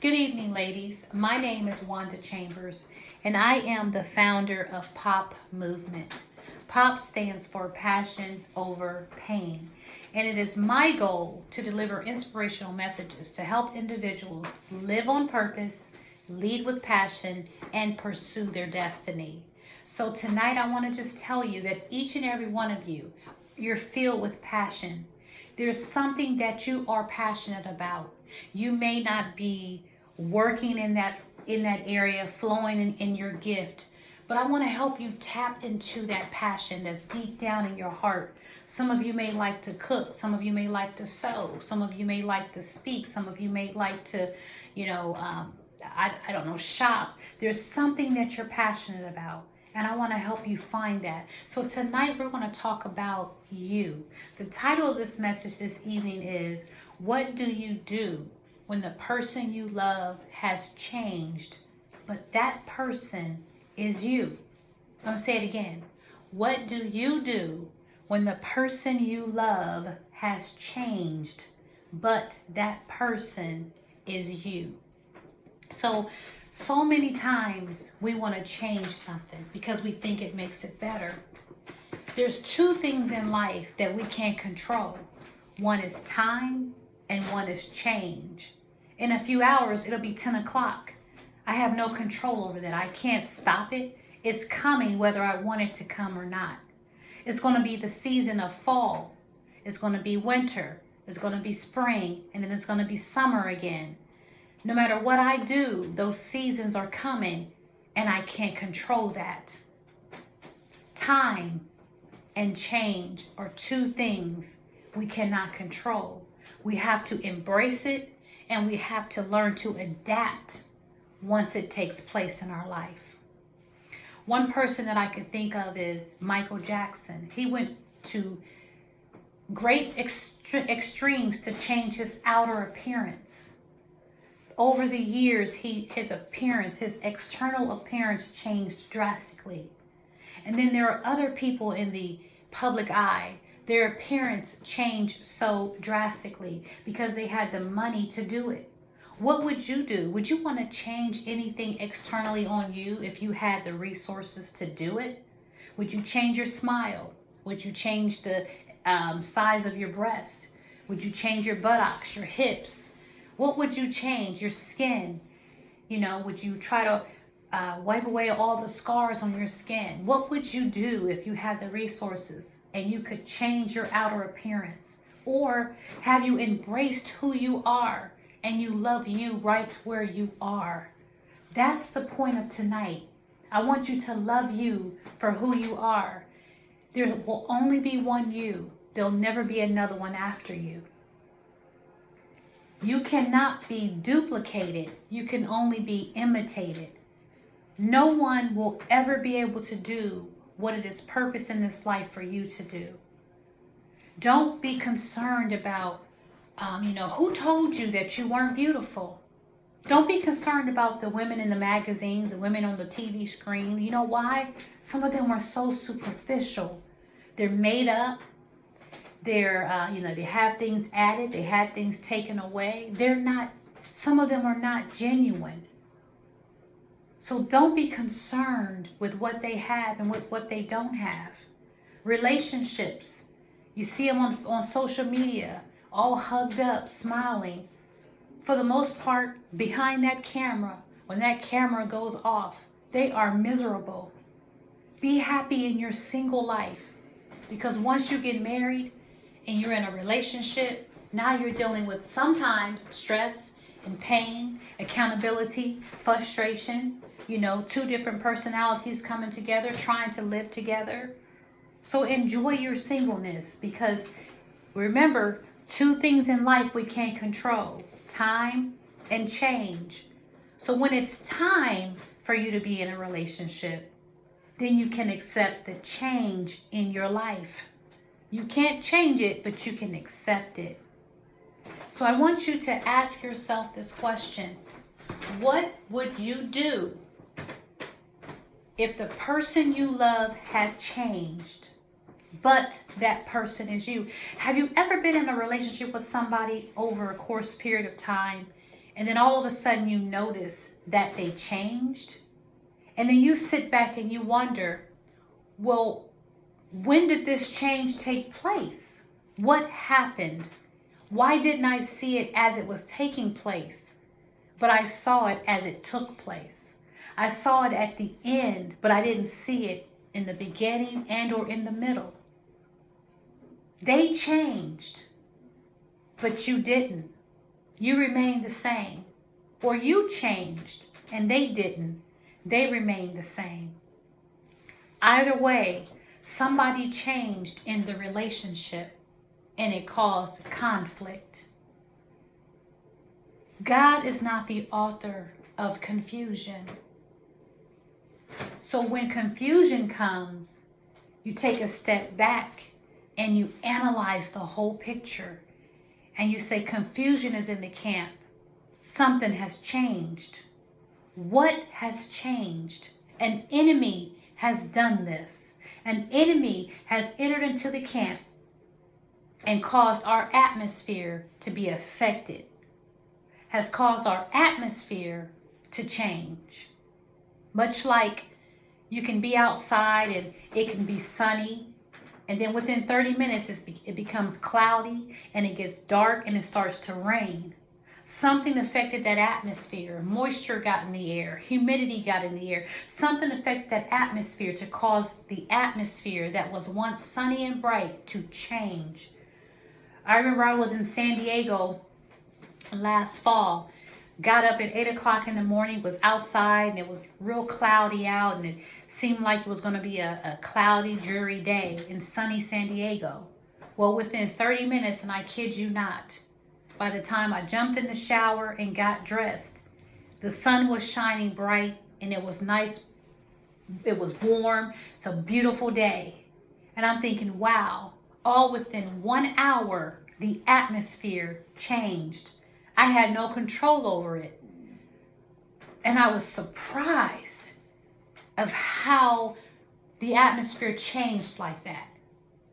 Good evening, ladies. My name is Wanda Chambers, and I am the founder of POP Movement. POP stands for Passion Over Pain, and it is my goal to deliver inspirational messages to help individuals live on purpose, lead with passion, and pursue their destiny. So tonight I want to just tell you that each and every one of you, you're filled with passion. There's something that you are passionate about. You may not be working in that area, flowing in your gift, but I want to help you tap into that passion that's deep down in your heart. Some of you may like to cook, some of you may like to sew, some of you may like to speak, some of you may like to, I don't know, shop. There's something that you're passionate about, and I want to help you find that. So tonight we're going to talk about you. The title of this message this evening is, what do you do when the person you love has changed, but that person is you? I'm going to say it again. What do you do when the person you love has changed, but that person is you? So many times we want to change something because we think it makes it better. There's two things in life that we can't control. One is time and one is change. In a few hours, it'll be 10 o'clock. I have no control over that. I can't stop it. It's coming whether I want it to come or not. It's going to be the season of fall. It's going to be winter. It's going to be spring. And then it's going to be summer again. No matter what I do, those seasons are coming, and I can't control that. Time and change are two things we cannot control. We have to embrace it, and we have to learn to adapt once it takes place in our life. One person that I could think of is Michael Jackson. He went to great extremes to change his outer appearance. Over the years, his external appearance changed drastically. And then there are other people in the public eye. Their appearance changed so drastically because they had the money to do it. What would you do? Would you want to change anything externally on you if you had the resources to do it? Would you change your smile? Would you change the size of your breast? Would you change your buttocks, your hips? What would you change? Your skin? Would you try to wipe away all the scars on your skin? What would you do if you had the resources and you could change your outer appearance? Or have you embraced who you are and you love you right where you are? That's the point of tonight. I want you to love you for who you are. There will only be one you. There'll never be another one after you. You cannot be duplicated. You can only be imitated. No one will ever be able to do what it is purpose in this life for you to do. Don't be concerned about, who told you that you weren't beautiful. Don't be concerned about the women in the magazines, the women on the TV screen. You know why? Some of them are so superficial. They're made up. They're, they have things added. They have things taken away. Some of them are not genuine. So don't be concerned with what they have and with what they don't have. Relationships. You see them on social media, all hugged up, smiling. For the most part, behind that camera, when that camera goes off, they are miserable. Be happy in your single life. Because once you get married and you're in a relationship, now you're dealing with sometimes stress and pain, accountability, frustration, two different personalities coming together, trying to live together. So enjoy your singleness, because remember, two things in life we can't control: time and change. So when it's time for you to be in a relationship, then you can accept the change in your life. You can't change it, but you can accept it. So I want you to ask yourself this question. What would you do if the person you love had changed, but that person is you? Have you ever been in a relationship with somebody over a course period of time And then all of a sudden you notice that they changed. And then you sit back and you wonder, well, when did this change take place? What happened? Why didn't I see it as it was taking place? But I saw it as it took place. I saw it at the end, but I didn't see it in the beginning and or in the middle. They changed, but you didn't. You remained the same. Or you changed and they didn't. They remained the same. Either way, somebody changed in the relationship and it caused conflict. God is not the author of confusion. So when confusion comes, you take a step back and you analyze the whole picture. And you say, confusion is in the camp. Something has changed. What has changed? An enemy has done this. An enemy has entered into the camp and caused our atmosphere to be affected. Has caused our atmosphere to change. Much like you can be outside and it can be sunny, and then within 30 minutes it becomes cloudy and it gets dark and it starts to rain. Something affected that atmosphere. Moisture got in the air. Humidity got in the air. Something affected that atmosphere to cause the atmosphere that was once sunny and bright to change. I remember I was in San Diego last fall. Got up at 8 o'clock in the morning, was outside, and it was real cloudy out, and it seemed like it was going to be a cloudy, dreary day in sunny San Diego. Well, within 30 minutes, and I kid you not, by the time I jumped in the shower and got dressed, the sun was shining bright, and it was nice. It was warm. It's a beautiful day. And I'm thinking, wow, all within 1 hour, the atmosphere changed. I had no control over it. And I was surprised of how the atmosphere changed like that.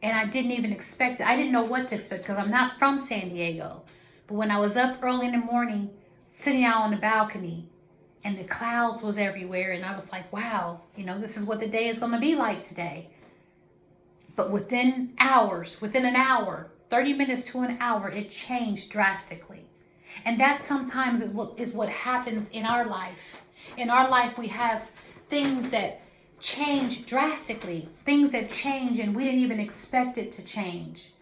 And I didn't even expect it. I didn't know what to expect because I'm not from San Diego. But when I was up early in the morning, sitting out on the balcony, and the clouds was everywhere, and I was like, wow, this is what the day is going to be like today. But within hours, within an hour, 30 minutes to an hour, it changed drastically. And that sometimes is what happens in our life. In our life, we have things that change drastically, things that change and we didn't even expect it to change.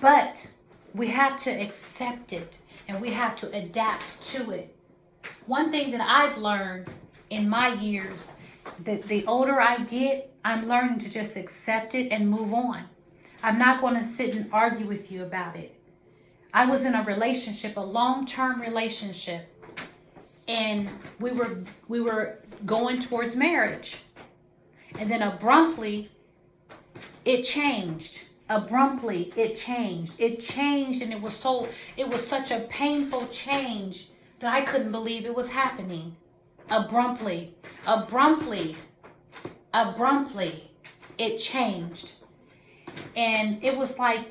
But we have to accept it and we have to adapt to it. One thing that I've learned in my years, that the older I get, I'm learning to just accept it and move on. I'm not going to sit and argue with you about it. I was in a relationship, a long-term relationship, and we were going towards marriage. And then abruptly, it changed. Abruptly, it changed. It changed, and it was such a painful change that I couldn't believe it was happening. Abruptly, it changed. And it was like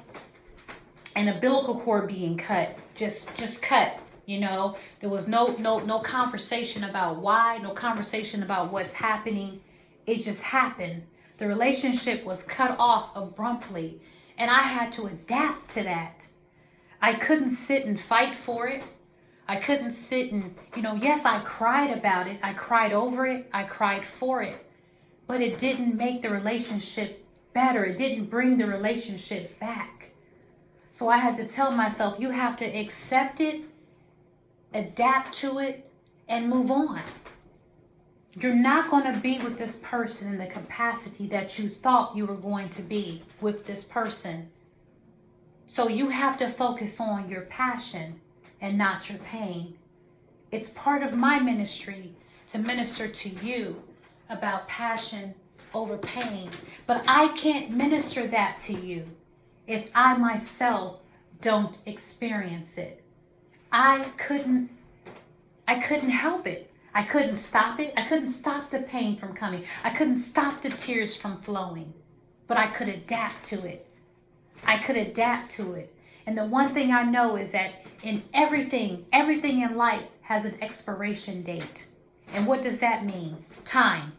an umbilical cord being cut, just cut, There was no conversation about why, no conversation about what's happening. It just happened. The relationship was cut off abruptly, and I had to adapt to that. I couldn't sit and fight for it. I couldn't sit and, yes, I cried about it. I cried over it. I cried for it. But it didn't make the relationship better. It didn't bring the relationship back. So I had to tell myself, you have to accept it, adapt to it, and move on. You're not going to be with this person in the capacity that you thought you were going to be with this person. So you have to focus on your passion and not your pain. It's part of my ministry to minister to you about passion over pain. But I can't minister that to you if I myself don't experience it. I couldn't help it. I couldn't stop it. I couldn't stop the pain from coming. I couldn't stop the tears from flowing. But I could adapt to it. I could adapt to it. And the one thing I know is that in everything in life has an expiration date. And what does that mean? Time.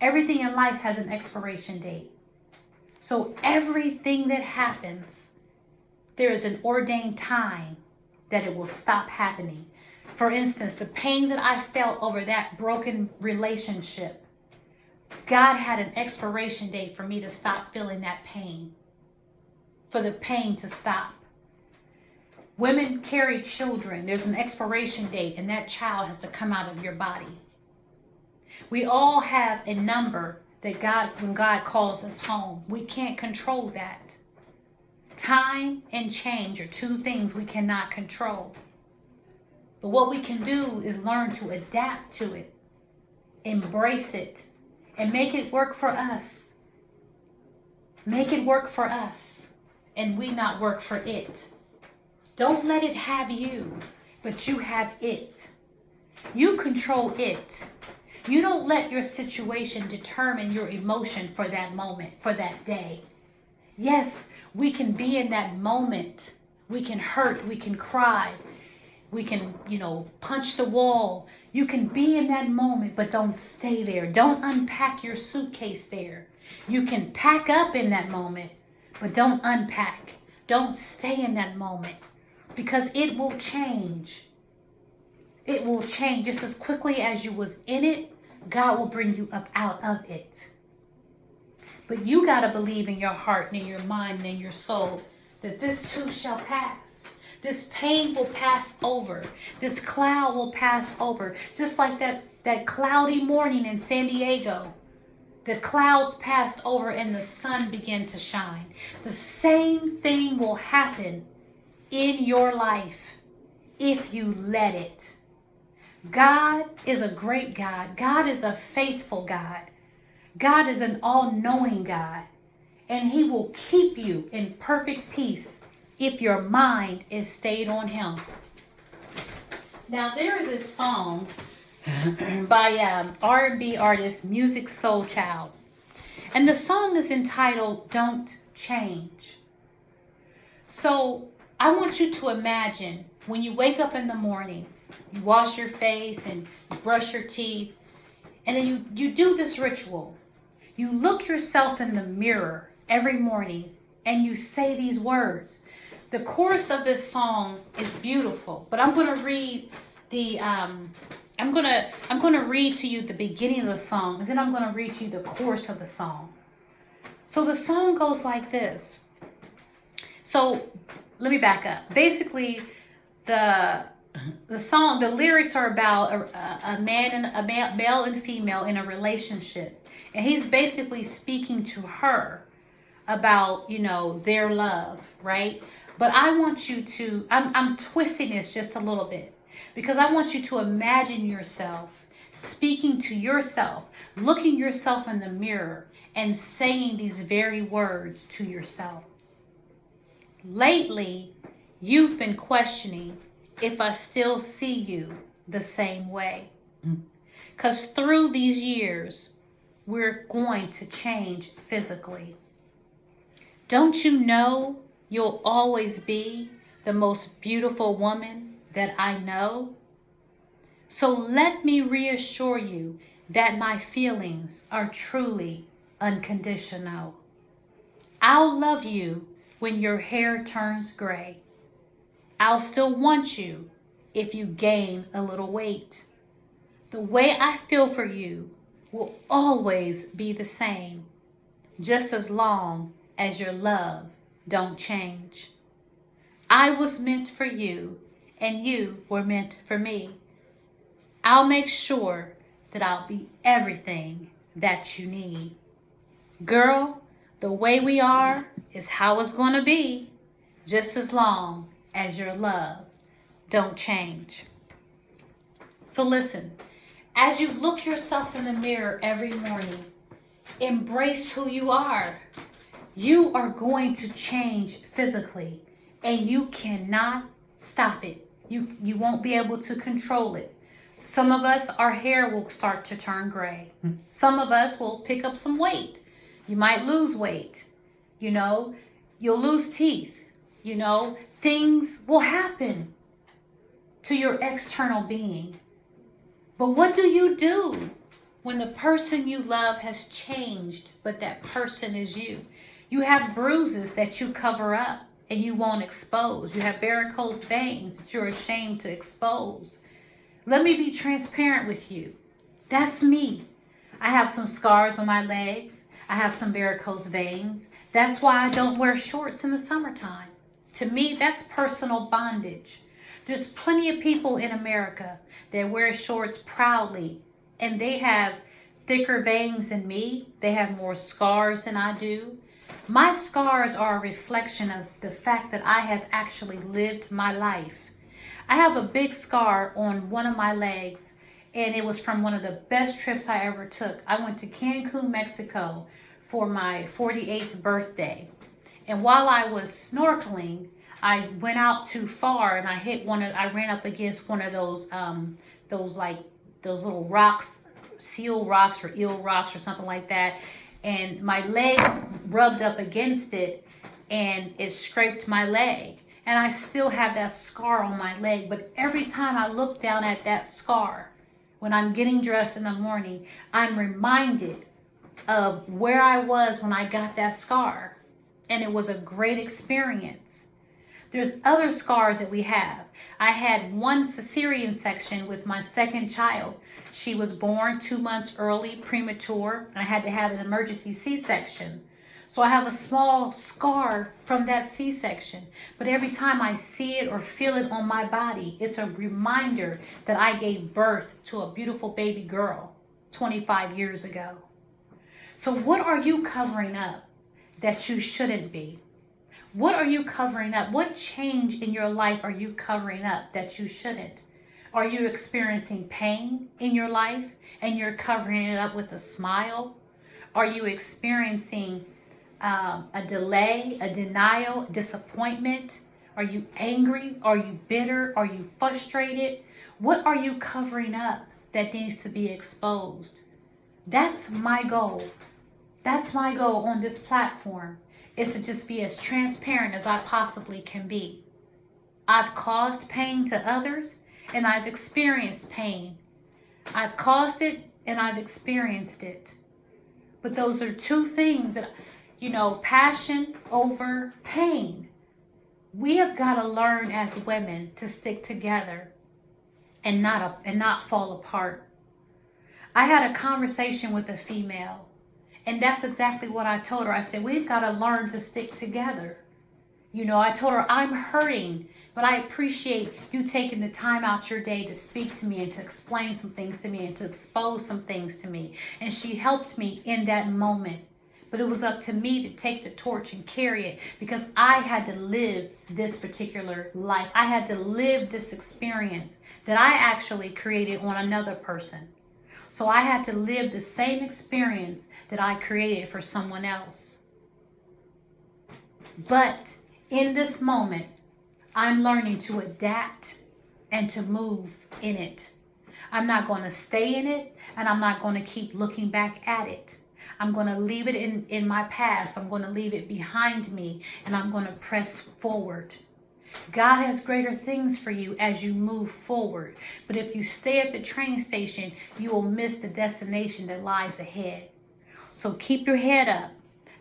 Everything in life has an expiration date. So everything that happens, there is an ordained time that it will stop happening. For instance, the pain that I felt over that broken relationship, God had an expiration date for me to stop feeling that pain, for the pain to stop. Women carry children. There's an expiration date, and that child has to come out of your body. We all have a number that when God calls us home. We can't control that. Time and change are two things we cannot control. But what we can do is learn to adapt to it, embrace it, and make it work for us. Make it work for us, and we not work for it. Don't let it have you, but you have it. You control it. You don't let your situation determine your emotion for that moment, for that day. Yes, we can be in that moment. We can hurt, we can cry. We can, punch the wall. You can be in that moment, but don't stay there. Don't unpack your suitcase there. You can pack up in that moment, but don't unpack. Don't stay in that moment, because it will change. It will change just as quickly as you was in it. God will bring you up out of it. But you got to believe in your heart and in your mind and in your soul that this too shall pass. This pain will pass over. This cloud will pass over. Just like that cloudy morning in San Diego. The clouds passed over and the sun began to shine. The same thing will happen in your life if you let it. God is a great God. God is a faithful God. God is an all-knowing God. And He will keep you in perfect peace if your mind is stayed on Him. Now, there is a song by R&B artist Musiq Soulchild. And the song is entitled, Don't Change. So, I want you to imagine when you wake up in the morning, you wash your face and you brush your teeth, and then you do this ritual. You look yourself in the mirror every morning and you say these words. The chorus of this song is beautiful, but I'm going to read I'm going to read to you the beginning of the song, and then I'm going to read to you the chorus of the song. So the song goes like this. So let me back up. Basically, the song, the lyrics are about a male and female in a relationship, and he's basically speaking to her about their love, right? But I want you to, I'm twisting this just a little bit, because I want you to imagine yourself speaking to yourself, looking yourself in the mirror and saying these very words to yourself. Lately, you've been questioning if I still see you the same way. Because through these years, we're going to change physically. Don't you know you'll always be the most beautiful woman that I know? So let me reassure you that my feelings are truly unconditional. I'll love you when your hair turns gray. I'll still want you if you gain a little weight. The way I feel for you will always be the same, just as long as your love don't change. I was meant for you, and you were meant for me. I'll make sure that I'll be everything that you need. Girl, the way we are is how it's going to be, just as long as your love don't change. So listen, as you look yourself in the mirror every morning, embrace who you are. You are going to change physically, and you cannot stop it. You won't be able to control it. Some of us, our hair will start to turn gray. Some of us will pick up some weight. You might lose weight. You'll lose teeth. Things will happen. to your external being. But what do you do when the person you love has changed, but that person is you? You have bruises that you cover up and you won't expose. You have varicose veins that you're ashamed to expose. Let me be transparent with you. That's me. I have some scars on my legs. I have some varicose veins. That's why I don't wear shorts in the summertime. To me, that's personal bondage. There's plenty of people in America that wear shorts proudly, and they have thicker veins than me. They have more scars than I do. My scars are a reflection of the fact that I have actually lived my life. I have a big scar on one of my legs, and it was from one of the best trips I ever took. I went to Cancun, Mexico for my 48th birthday. And while I was snorkeling, I went out too far and I ran up against one of those little rocks, seal rocks or eel rocks or something like that. And my leg rubbed up against it and it scraped my leg. And I still have that scar on my leg. But every time I look down at that scar, when I'm getting dressed in the morning, I'm reminded of where I was when I got that scar. And it was a great experience. There's other scars that we have. I had one cesarean section with my second child. She was born 2 months early, premature, and I had to have an emergency C-section. So I have a small scar from that C-section. But every time I see it or feel it on my body, it's a reminder that I gave birth to a beautiful baby girl 25 years ago. So what are you covering up that you shouldn't be? What are you covering up? What change in your life are you covering up that you shouldn't? Are you experiencing pain in your life and you're covering it up with a smile? Are you experiencing a delay, a denial, disappointment? Are you angry? Are you bitter? Are you frustrated? What are you covering up that needs to be exposed? That's my goal. That's my goal on this platform, is to just be as transparent as I possibly can be. I've caused pain to others and I've experienced pain. I've caused it and I've experienced it. But those are two things that, passion over pain. We have got to learn as women to stick together and not fall apart. I had a conversation with a female, and that's exactly what I told her. I said, we've got to learn to stick together. I told her, I'm hurting, but I appreciate you taking the time out your day to speak to me and to explain some things to me and to expose some things to me. And she helped me in that moment. But it was up to me to take the torch and carry it, because I had to live this particular life. I had to live this experience that I actually created on another person. So I had to live the same experience that I created for someone else. But in this moment, I'm learning to adapt and to move in it. I'm not going to stay in it, and I'm not going to keep looking back at it. I'm going to leave it in my past. I'm going to leave it behind me, and I'm going to press forward. God has greater things for you as you move forward. But if you stay at the train station, you will miss the destination that lies ahead. So keep your head up,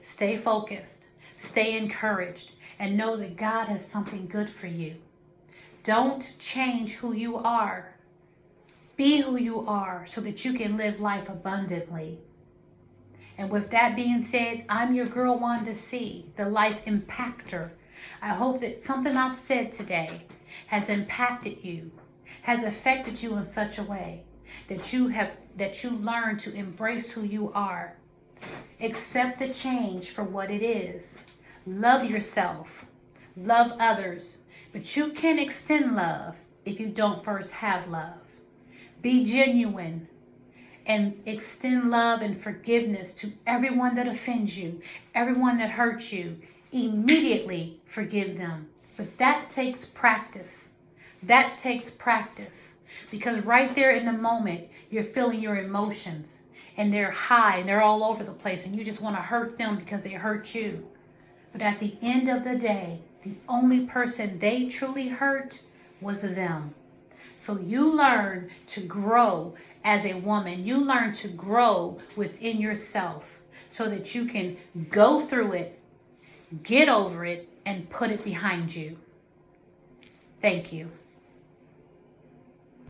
stay focused, stay encouraged, and know that God has something good for you. Don't change who you are. Be who you are so that you can live life abundantly. And with that being said, I'm your girl Wanda C, the Life Impactor. I hope that something I've said today has impacted you, has affected you in such a way that you learn to embrace who you are. Accept the change for what it is. Love yourself. Love others. But you can't extend love if you don't first have love. Be genuine and extend love and forgiveness to everyone that offends you, everyone that hurts you. Immediately forgive them. But that takes practice. That takes practice. Because right there in the moment, you're feeling your emotions. And they're high and they're all over the place. And you just want to hurt them because they hurt you. But at the end of the day, the only person they truly hurt was them. So you learn to grow as a woman. You learn to grow within yourself so that you can go through it, get over it, and put it behind you. Thank you.